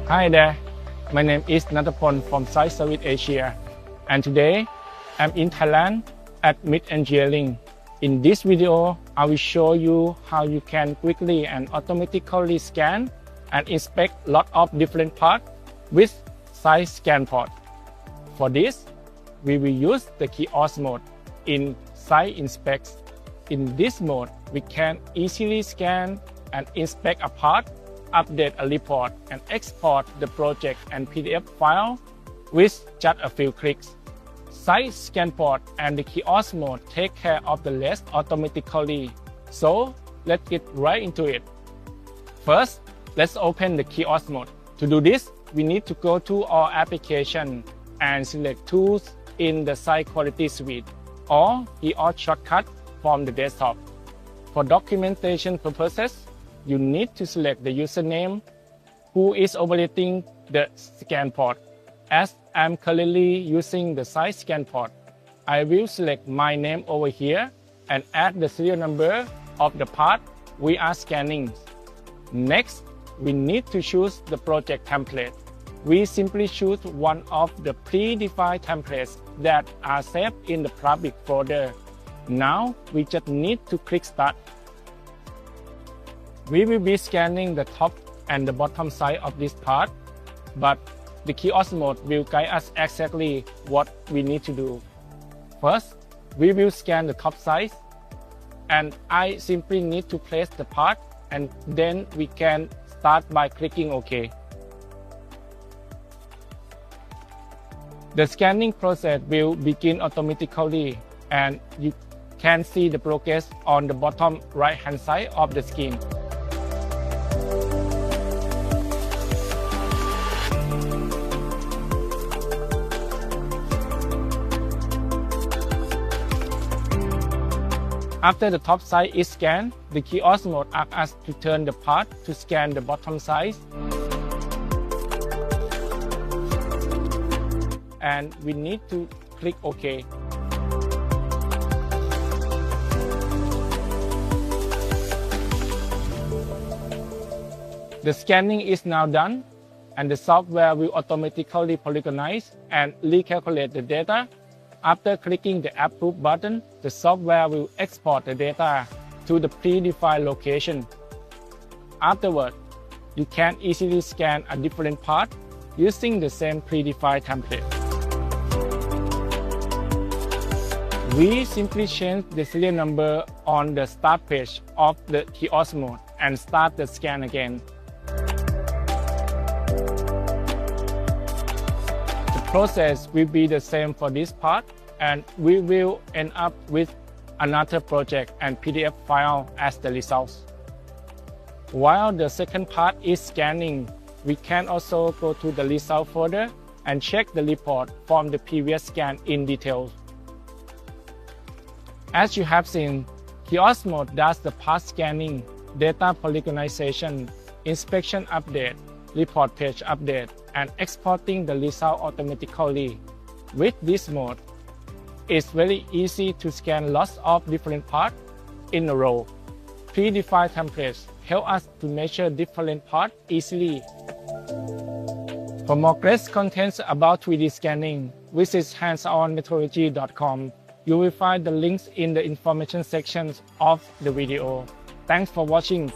Hi there, my name is Natapon from ZEISS Service Asia, and today I'm in Thailand at Mid Engineering. In this video, I will show you how you can quickly and automatically scan and inspect a lot of different parts with ZEISS ScanPort. For this, we will use the Kiosk Mode in ZEISS Inspect. In this mode, we can easily scan and inspect a part, update a report, and export the project and PDF file with just a few clicks. ZEISS ScanPort and the Kiosk Mode take care of the rest automatically. So let's get right into it. First, let's open the Kiosk Mode. To do this, we need to go to our application and select Tools in the ZEISS Quality Suite or Kiosk shortcut from the desktop. For documentation purposes, you need to select the username who is operating the ScanPort. As I'm currently using the ZEISS ScanPort, I will select my name over here and add the serial number of the part we are scanning. Next, we need to choose the project template. We simply choose one of the predefined templates that are saved in the public folder. Now, we just need to click Start. We will be scanning the top and the bottom side of this part, but the Kiosk Mode will guide us exactly what we need to do. First, we will scan the top side, and I simply need to place the part, and then we can start by clicking OK. The scanning process will begin automatically, and you can see the progress on the bottom right-hand side of the screen. After the top side is scanned, the Kiosk Mode asks us to turn the part to scan the bottom side. And we need to click OK. The scanning is now done, and the software will automatically polygonize and recalculate the data. After clicking the Approve button, the software will export the data to the predefined location. Afterward, you can easily scan a different part using the same predefined template. We simply change the serial number on the start page of the Kiosk Mode and start the scan again. The process will be the same for this part, and we will end up with another project and PDF file as the results. While the second part is scanning, we can also go to the result folder and check the report from the previous scan in detail. As you have seen, Kiosk Mode does the part scanning, data polygonization, inspection update, report page update, and exporting the result automatically. With this mode, it's very easy to scan lots of different parts in a row. Predefined templates help us to measure different parts easily. For more great content about 3D scanning, visit handsonmethodology.com. You will find the links in the information section of the video. Thanks for watching.